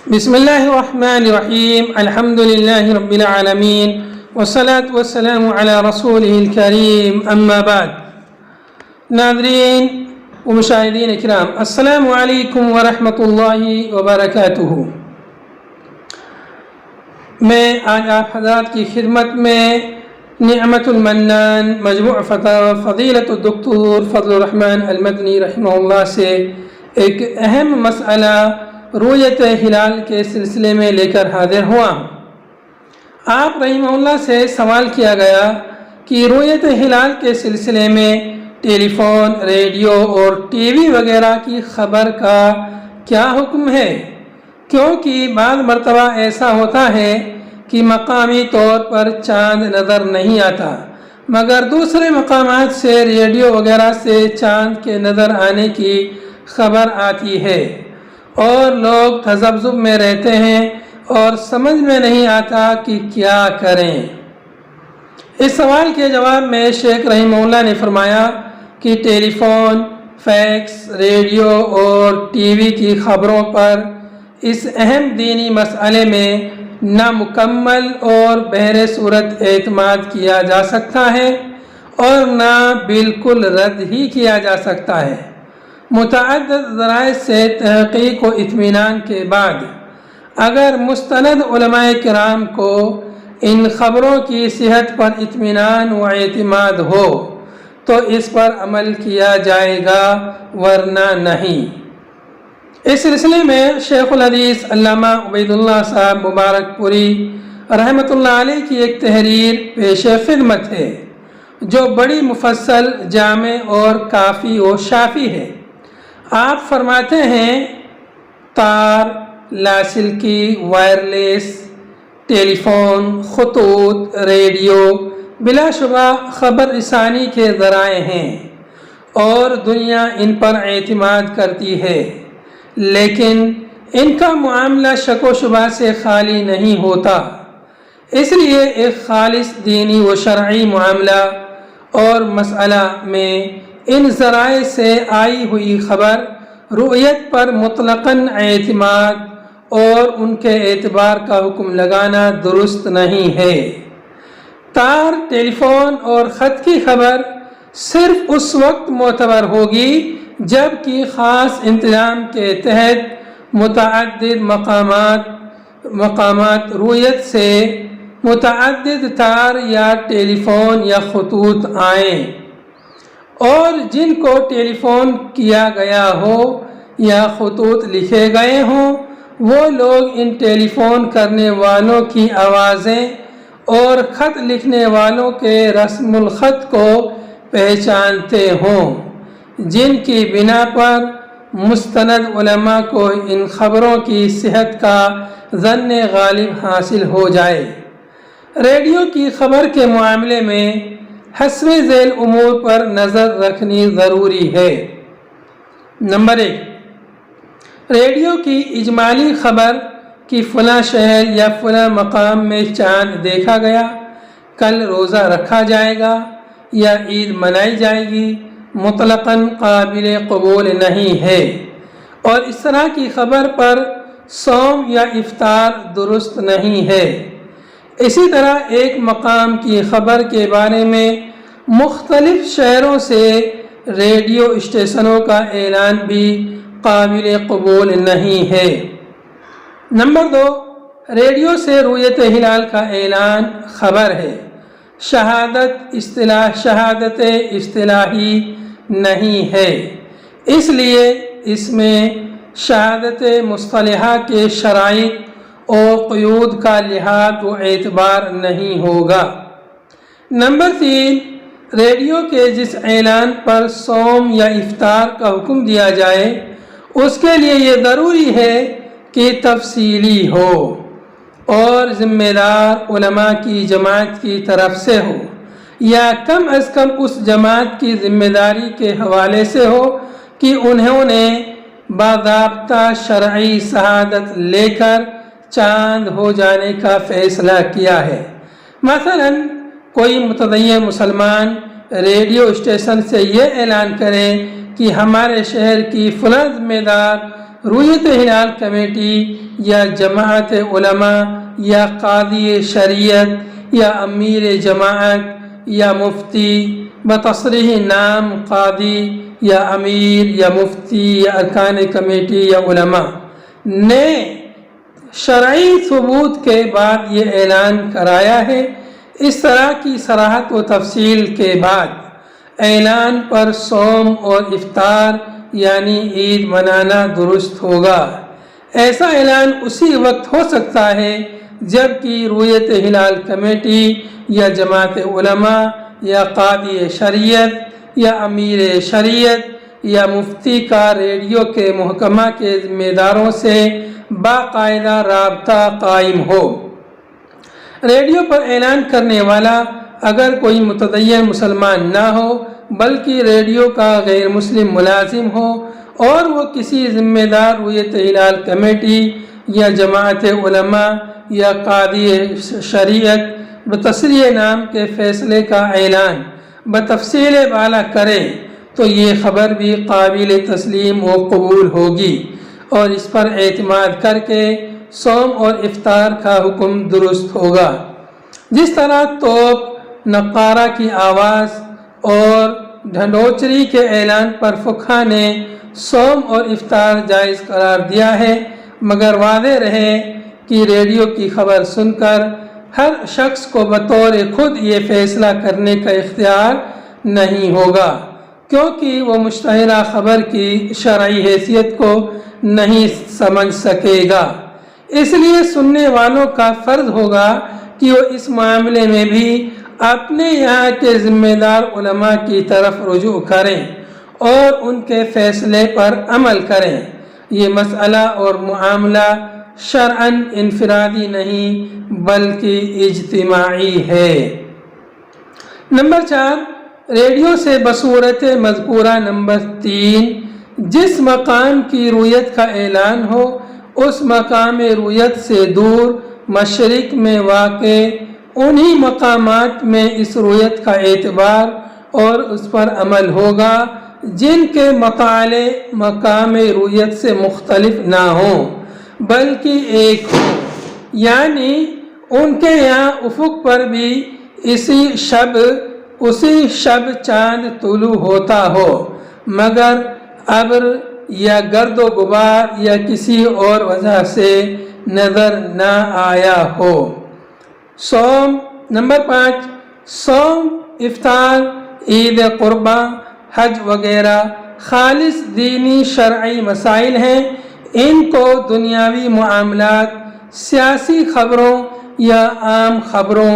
بسم اللہ الرحمن الرحیم الحمد للہ رب العالمین والصلاة والسلام علی رسولہ الکریم اما بعد۔ ناظرین و مشاہدین اکرام، السلام علیکم ورحمۃ اللہ وبرکاتہ۔ میں آج آپ حضرات کی خدمت میں نعمت المنان مجموع فتاوی فضیلت الدکتور فضل الرحمن المدنی رحمہ اللہ سے ایک اہم مسئلہ رؤیت ہلال کے سلسلے میں لے کر حاضر ہوا ہوں۔ آپ رحمہ اللہ سے سوال کیا گیا کہ رؤیت ہلال کے سلسلے میں ٹیلی فون، ریڈیو اور ٹی وی وغیرہ کی خبر کا کیا حکم ہے، کیونکہ بعض مرتبہ ایسا ہوتا ہے کہ مقامی طور پر چاند نظر نہیں آتا، مگر دوسرے مقامات سے ریڈیو وغیرہ سے چاند کے نظر آنے کی خبر آتی ہے اور لوگ تذبذب میں رہتے ہیں اور سمجھ میں نہیں آتا کہ کیا کریں۔ اس سوال کے جواب میں شیخ رحمہ اللہ نے فرمایا کہ ٹیلی فون، فیکس، ریڈیو اور ٹی وی کی خبروں پر اس اہم دینی مسئلے میں نہ مکمل اور بہر صورت اعتماد کیا جا سکتا ہے اور نہ بالکل رد ہی کیا جا سکتا ہے۔ متعدد ذرائع سے تحقیق و اطمینان کے بعد اگر مستند علماء کرام کو ان خبروں کی صحت پر اطمینان و اعتماد ہو تو اس پر عمل کیا جائے گا، ورنہ نہیں۔ اس سلسلے میں شیخ الحدیث علامہ عبید اللہ صاحب مبارک پوری رحمۃ اللہ علیہ کی ایک تحریر پیش خدمت ہے جو بڑی مفصل، جامع اور کافی و شافی ہے۔ آپ فرماتے ہیں تار، لاسلکی، وائرلیس، ٹیلی فون، خطوط، ریڈیو بلا شبہ خبر رسانی کے ذرائع ہیں اور دنیا ان پر اعتماد کرتی ہے، لیکن ان کا معاملہ شک و شبہ سے خالی نہیں ہوتا۔ اس لیے ایک خالص دینی و شرعی معاملہ اور مسئلہ میں ان ذرائع سے آئی ہوئی خبر رؤیت پر مطلقاً اعتماد اور ان کے اعتبار کا حکم لگانا درست نہیں ہے۔ تار، ٹیلی فون اور خط کی خبر صرف اس وقت معتبر ہوگی جب کہ خاص انتظام کے تحت متعدد مقامات رؤیت سے متعدد تار یا ٹیلی فون یا خطوط آئیں، اور جن کو ٹیلی فون کیا گیا ہو یا خطوط لکھے گئے ہوں وہ لوگ ان ٹیلی فون کرنے والوں کی آوازیں اور خط لکھنے والوں کے رسم الخط کو پہچانتے ہوں، جن کی بنا پر مستند علماء کو ان خبروں کی صحت کا ظن غالب حاصل ہو جائے۔ ریڈیو کی خبر کے معاملے میں حسب ذیل امور پر نظر رکھنی ضروری ہے۔ نمبر 1، ریڈیو کی اجمالی خبر کہ فلاں شہر یا فلاں مقام میں چاند دیکھا گیا، کل روزہ رکھا جائے گا یا عید منائی جائے گی، مطلقاً قابل قبول نہیں ہے، اور اس طرح کی خبر پر صوم یا افطار درست نہیں ہے۔ اسی طرح ایک مقام کی خبر کے بارے میں مختلف شہروں سے ریڈیو اسٹیشنوں کا اعلان بھی قابل قبول نہیں ہے۔ نمبر 2، ریڈیو سے رؤیت ہلال کا اعلان خبر ہے، شہادت اصطلاحی نہیں ہے، اس لیے اس میں شہادت مصطلحہ کے شرائط اور قیود کا لحاظ و اعتبار نہیں ہوگا۔ نمبر 3، ریڈیو کے جس اعلان پر صوم یا افطار کا حکم دیا جائے اس کے لیے یہ ضروری ہے کہ تفصیلی ہو اور ذمہ دار علماء کی جماعت کی طرف سے ہو، یا کم از کم اس جماعت کی ذمہ داری کے حوالے سے ہو کہ انہوں نے باضابطہ شرعی شہادت لے کر چاند ہو جانے کا فیصلہ کیا ہے۔ مثلا کوئی متدین مسلمان ریڈیو اسٹیشن سے یہ اعلان کرے کہ ہمارے شہر کی فلاں ذمہ دار رویت ہلال کمیٹی یا جماعت علماء یا قاضی شریعت یا امیر جماعت یا مفتی بتصریح نام قاضی یا امیر یا مفتی یا ارکان کمیٹی یا علماء نے شرعی ثبوت کے بعد یہ اعلان کرایا ہے۔ اس طرح کی صراحت و تفصیل کے بعد اعلان پر صوم اور افطار یعنی عید منانا درست ہوگا۔ ایسا اعلان اسی وقت ہو سکتا ہے جب کہ رویت ہلال کمیٹی یا جماعت علماء یا قاضی شریعت یا امیر شریعت یا مفتی کا ریڈیو کے محکمہ کے ذمہ داروں سے باقاعدہ رابطہ قائم ہو۔ ریڈیو پر اعلان کرنے والا اگر کوئی متدین مسلمان نہ ہو بلکہ ریڈیو کا غیر مسلم ملازم ہو اور وہ کسی ذمہ دار رویت ہلال کمیٹی یا جماعت علماء یا قاضی شریعت بتصریح نام کے فیصلے کا اعلان بتفصیل بالا کرے تو یہ خبر بھی قابل تسلیم و قبول ہوگی اور اس پر اعتماد کر کے صوم اور افطار کا حکم درست ہوگا۔ جس طرح توپ، نقارہ کی آواز اور ڈھنڈوچری کے اعلان پر فقہا نے صوم اور افطار جائز قرار دیا ہے، مگر واضح رہے کہ ریڈیو کی خبر سن کر ہر شخص کو بطور خود یہ فیصلہ کرنے کا اختیار نہیں ہوگا، کیونکہ وہ مشتہرہ خبر کی شرعی حیثیت کو نہیں سمجھ سکے گا۔ اس لیے سننے والوں کا فرض ہوگا کہ وہ اس معاملے میں بھی اپنے یہاں کے ذمہ دار علماء کی طرف رجوع کریں اور ان کے فیصلے پر عمل کریں۔ یہ مسئلہ اور معاملہ شرعاً انفرادی نہیں بلکہ اجتماعی ہے۔ نمبر 4، ریڈیو سے بصورت مذکورہ۔ نمبر 3، جس مقام کی رویت کا اعلان ہو اس مقام رویت سے دور مشرق میں واقع انہی مقامات میں اس رویت کا اعتبار اور اس پر عمل ہوگا جن کے مطالعے مقام رویت سے مختلف نہ ہوں بلکہ ایک ہو، یعنی ان کے یہاں افق پر بھی اسی شب چاند طلوع ہوتا ہو مگر ابر یا گرد و غبار یا کسی اور وجہ سے نظر نہ آیا ہو۔ صوم۔ نمبر 5، صوم، افطار، عید قرباں، حج وغیرہ خالص دینی شرعی مسائل ہیں۔ ان کو دنیاوی معاملات، سیاسی خبروں یا عام خبروں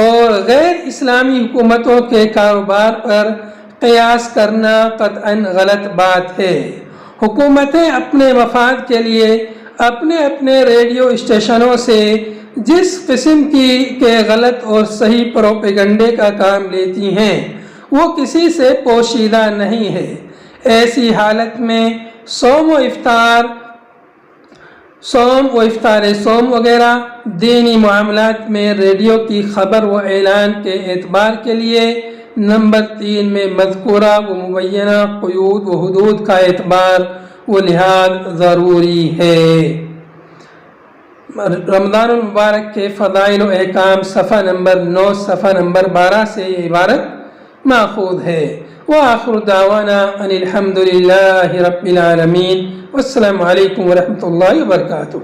اور غیر اسلامی حکومتوں کے کاروبار پر قیاس کرنا قطعاً غلط بات ہے۔ حکومتیں اپنے مفاد کے لیے اپنے ریڈیو اسٹیشنوں سے جس قسم کے غلط اور صحیح پروپیگنڈے کا کام لیتی ہیں وہ کسی سے پوشیدہ نہیں ہے۔ ایسی حالت میں صوم و افطار صوم وغیرہ دینی معاملات میں ریڈیو کی خبر و اعلان کے اعتبار کے لیے نمبر 3 میں مذکورہ و مبینہ قیود و حدود کا اعتبار و لحاظ ضروری ہے۔ رمضان المبارک کے فضائل و احکام صفحہ نمبر 9 صفحہ نمبر 12 سے یہ عبارت ماخوذ ہے۔ وآخر دعوانا ان الحمد للہ رب العالمین۔ والسلام علیکم ورحمۃ اللہ وبرکاتہ۔